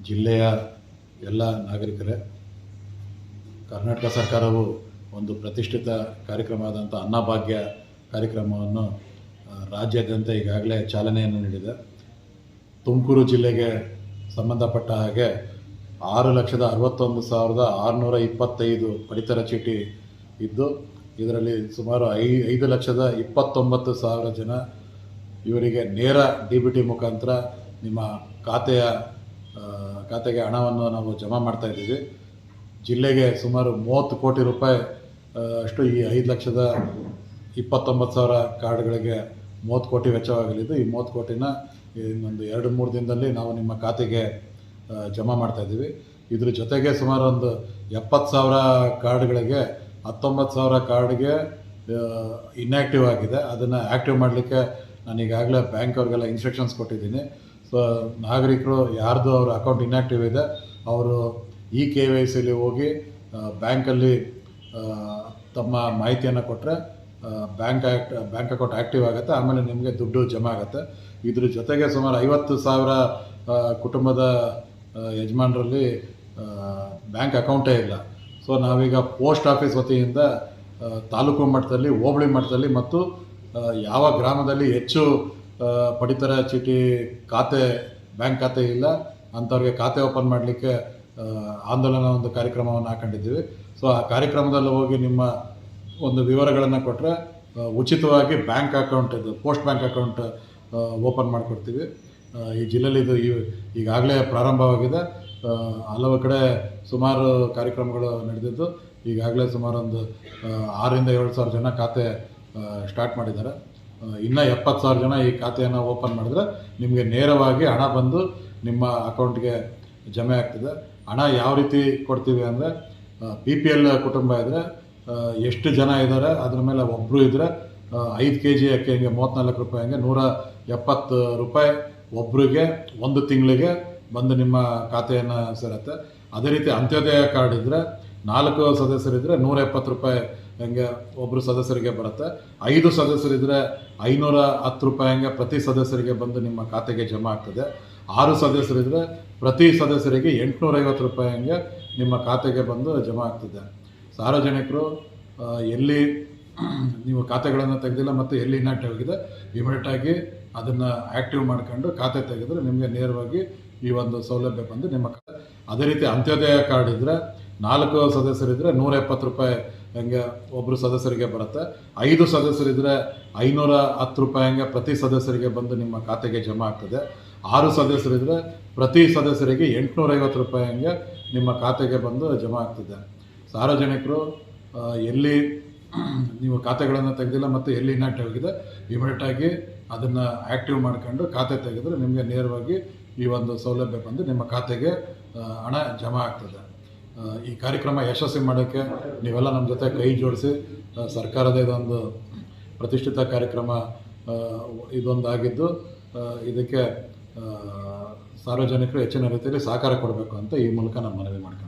ಜಿಲ್ಲೆಯ ಎಲ್ಲ ನಾಗರಿಕರೇ, ಕರ್ನಾಟಕ ಸರ್ಕಾರವು ಒಂದು ಪ್ರತಿಷ್ಠಿತ ಕಾರ್ಯಕ್ರಮ ಆದಂಥ ಅನ್ನಭಾಗ್ಯ ಕಾರ್ಯಕ್ರಮವನ್ನು ರಾಜ್ಯಾದ್ಯಂತ ಈಗಾಗಲೇ ಚಾಲನೆಯನ್ನು ನೀಡಿದೆ. ತುಮಕೂರು ಜಿಲ್ಲೆಗೆ ಸಂಬಂಧಪಟ್ಟ ಹಾಗೆ 6,61,625 ಪಡಿತರ ಚೀಟಿ ಇದ್ದು, ಇದರಲ್ಲಿ ಸುಮಾರು 5,29,000 ಜನ ಇವರಿಗೆ ನೇರ DBT ಮುಖಾಂತರ ನಿಮ್ಮ ಖಾತೆಗೆ ಹಣವನ್ನು ನಾವು ಜಮಾ ಮಾಡ್ತಾಯಿದ್ದೀವಿ. ಜಿಲ್ಲೆಗೆ ಸುಮಾರು 30 ಕೋಟಿ ರೂಪಾಯಿ ಅಷ್ಟು ಈ 5,29,000 ಕಾರ್ಡ್ಗಳಿಗೆ 30 ಕೋಟಿ ವೆಚ್ಚವಾಗಲಿದ್ದು, ಈ 30 ಕೋಟಿನ ಇನ್ನೊಂದು 2-3 ದಿನದಲ್ಲಿ ನಾವು ನಿಮ್ಮ ಖಾತೆಗೆ ಜಮಾ ಮಾಡ್ತಾಯಿದ್ದೀವಿ. ಇದ್ರ ಜೊತೆಗೆ ಸುಮಾರು ಒಂದು 70,000 ಕಾರ್ಡ್ಗಳಿಗೆ 19,000 ಕಾರ್ಡ್ಗೆ ಇನ್ಯಾಕ್ಟಿವ್ ಆಗಿದೆ. ಅದನ್ನು ಆ್ಯಕ್ಟಿವ್ ಮಾಡಲಿಕ್ಕೆ ನಾನು ಈಗಾಗಲೇ ಬ್ಯಾಂಕ್ ಅವ್ರಿಗೆಲ್ಲ ಇನ್ಸ್ಟ್ರಕ್ಷನ್ಸ್ ಕೊಟ್ಟಿದ್ದೀನಿ. ಸೊ ನಾಗರಿಕರು ಯಾರ್ದು ಅವ್ರ ಅಕೌಂಟ್ ಇನ್ಯಾಕ್ಟಿವ್ ಇದೆ ಅವರು KYCಲಿ ಹೋಗಿ ಬ್ಯಾಂಕಲ್ಲಿ ತಮ್ಮ ಮಾಹಿತಿಯನ್ನು ಕೊಟ್ಟರೆ ಬ್ಯಾಂಕ್ ಅಕೌಂಟ್ ಆ್ಯಕ್ಟಿವ್ ಆಗುತ್ತೆ. ಆಮೇಲೆ ನಿಮಗೆ ದುಡ್ಡು ಜಮಾ ಆಗುತ್ತೆ. ಇದ್ರ ಜೊತೆಗೆ ಸುಮಾರು 50,000 ಕುಟುಂಬದ ಯಜಮಾನರಲ್ಲಿ ಬ್ಯಾಂಕ್ ಅಕೌಂಟೇ ಇಲ್ಲ. ಸೊ ನಾವೀಗ ಪೋಸ್ಟ್ ಆಫೀಸ್ ವತಿಯಿಂದ ತಾಲೂಕು ಮಟ್ಟದಲ್ಲಿ, ಹೋಬಳಿ ಮಟ್ಟದಲ್ಲಿ ಮತ್ತು ಯಾವ ಗ್ರಾಮದಲ್ಲಿ ಹೆಚ್ಚು ಪಡಿತರ ಚೀಟಿ ಬ್ಯಾಂಕ್ ಖಾತೆ ಇಲ್ಲ ಅಂಥವ್ರಿಗೆ ಖಾತೆ ಓಪನ್ ಮಾಡಲಿಕ್ಕೆ ಆಂದೋಲನ ಒಂದು ಕಾರ್ಯಕ್ರಮವನ್ನು ಹಾಕೊಂಡಿದ್ದೀವಿ. ಸೊ ಆ ಕಾರ್ಯಕ್ರಮದಲ್ಲಿ ಹೋಗಿ ನಿಮ್ಮ ಒಂದು ವಿವರಗಳನ್ನು ಕೊಟ್ಟರೆ ಉಚಿತವಾಗಿ ಬ್ಯಾಂಕ್ ಅಕೌಂಟ್, ಇದು ಪೋಸ್ಟ್ ಬ್ಯಾಂಕ್ ಅಕೌಂಟ್ ಓಪನ್ ಮಾಡಿಕೊಡ್ತೀವಿ. ಈ ಜಿಲ್ಲೆಯಲ್ಲಿ ಇದು ಈಗಾಗಲೇ ಪ್ರಾರಂಭವಾಗಿದೆ. ಹಲವು ಕಡೆ ಸುಮಾರು ಕಾರ್ಯಕ್ರಮಗಳು ನಡೆದಿದ್ದು ಈಗಾಗಲೇ ಸುಮಾರು ಒಂದು 6,000-7,000 ಜನ ಖಾತೆ ಸ್ಟಾರ್ಟ್ ಮಾಡಿದ್ದಾರೆ. ಇನ್ನೂ 70,000 ಜನ ಈ ಖಾತೆಯನ್ನು ಓಪನ್ ಮಾಡಿದ್ರೆ ನಿಮಗೆ ನೇರವಾಗಿ ಹಣ ಬಂದು ನಿಮ್ಮ ಅಕೌಂಟ್ಗೆ ಜಮೆ ಆಗ್ತದೆ. ಹಣ ಯಾವ ರೀತಿ ಕೊಡ್ತೀವಿ ಅಂದರೆ, BPL ಕುಟುಂಬ ಇದ್ದರೆ ಎಷ್ಟು ಜನ ಇದ್ದಾರೆ ಅದ್ರ ಮೇಲೆ ಒಬ್ಬರು ಇದ್ದರೆ 5 kg ಅಕ್ಕಿ ಹಂಗೆ 34 ರೂಪಾಯಿ ಹಂಗೆ 170 ರೂಪಾಯಿ ಒಬ್ಬರಿಗೆ 1 ತಿಂಗಳಿಗೆ ಬಂದು ನಿಮ್ಮ ಖಾತೆಯನ್ನು ಸೇರುತ್ತೆ. ಅದೇ ರೀತಿ ಅಂತ್ಯೋದಯ ಕಾರ್ಡ್ ಇದ್ದರೆ 4 ಸದಸ್ಯರಿದ್ದರೆ 170 ರೂಪಾಯಿ ಹಂಗೆ ಒಬ್ಬರು ಸದಸ್ಯರಿಗೆ ಬರುತ್ತೆ. 5 ಸದಸ್ಯರಿದ್ದರೆ 510 ರೂಪಾಯಿ ಹಂಗೆ ಪ್ರತಿ ಸದಸ್ಯರಿಗೆ ಬಂದು ನಿಮ್ಮ ಖಾತೆಗೆ ಜಮಾ ಆಗ್ತದೆ. 6 ಸದಸ್ಯರಿದ್ದರೆ ಪ್ರತಿ ಸದಸ್ಯರಿಗೆ 850 ರೂಪಾಯಿ ಹಂಗೆ ನಿಮ್ಮ ಖಾತೆಗೆ ಬಂದು ಜಮಾ ಆಗ್ತದೆ. ಸಾರ್ವಜನಿಕರು ಎಲ್ಲಿ ನೀವು ಖಾತೆಗಳನ್ನು ತೆಗೆದಿಲ್ಲ ಮತ್ತು ಎಲ್ಲಿ ಇನ್ಯಾಕ್ಟಿವ್ ಆಗಿದೆ ಇಮಿಡಿಯೇಟಾಗಿ ಅದನ್ನು ಆ್ಯಕ್ಟಿವ್ ಮಾಡ್ಕೊಂಡು ಖಾತೆ ತೆಗೆದರೆ ನಿಮಗೆ ನೇರವಾಗಿ ಈ ಒಂದು ಸೌಲಭ್ಯ ಬಂದು ನಿಮ್ಮ ಅದೇ ರೀತಿ ಅಂತ್ಯೋದಯ ಕಾರ್ಡ್ ಇದ್ದರೆ 4 ಸದಸ್ಯರಿದ್ದರೆ 170 ರೂಪಾಯಿ ಹಂಗೆ ಒಬ್ಬರು ಸದಸ್ಯರಿಗೆ ಬರುತ್ತೆ. 5 ಸದಸ್ಯರಿದ್ದರೆ 510 ರೂಪಾಯಿ ಹಂಗೆ ಪ್ರತಿ ಸದಸ್ಯರಿಗೆ ಬಂದು ನಿಮ್ಮ ಖಾತೆಗೆ ಜಮಾ ಆಗ್ತದೆ. 6 ಸದಸ್ಯರಿದ್ದರೆ ಪ್ರತಿ ಸದಸ್ಯರಿಗೆ 850 ರೂಪಾಯಿ ಹಂಗೆ ನಿಮ್ಮ ಖಾತೆಗೆ ಬಂದು ಜಮಾ ಆಗ್ತದೆ. ಸಾರ್ವಜನಿಕರು ಎಲ್ಲಿ ನೀವು ಖಾತೆಗಳನ್ನು ತೆಗೆದಿಲ್ಲ ಮತ್ತು ಎಲ್ಲಿ ಇನ್ಯಾಕ್ಟಿವ್ ಆಗಿದೆ ಇಮಿಡಿಯೇಟಾಗಿ ಅದನ್ನು ಆ್ಯಕ್ಟಿವ್ ಮಾಡ್ಕೊಂಡು ಖಾತೆ ತೆಗೆದರೆ ನಿಮಗೆ ನೇರವಾಗಿ ಈ ಒಂದು ಸೌಲಭ್ಯ ಬಂದು ನಿಮ್ಮ ಖಾತೆಗೆ ಹಣ ಜಮಾ ಆಗ್ತದೆ. ಈ ಕಾರ್ಯಕ್ರಮ ಯಶಸ್ವಿ ಮಾಡೋಕ್ಕೆ ನೀವೆಲ್ಲ ನಮ್ಮ ಜೊತೆ ಕೈ ಜೋಡಿಸಿ, ಸರ್ಕಾರದ ಇದೊಂದು ಪ್ರತಿಷ್ಠಿತ ಕಾರ್ಯಕ್ರಮ ಇದೊಂದಾಗಿದ್ದು ಇದಕ್ಕೆ ಸಾರ್ವಜನಿಕರು ಹೆಚ್ಚಿನ ರೀತಿಯಲ್ಲಿ ಸಹಕಾರ ಕೊಡಬೇಕು ಅಂತ ಈ ಮೂಲಕ ನಾನು ಮನವಿ ಮಾಡ್ತೀನಿ.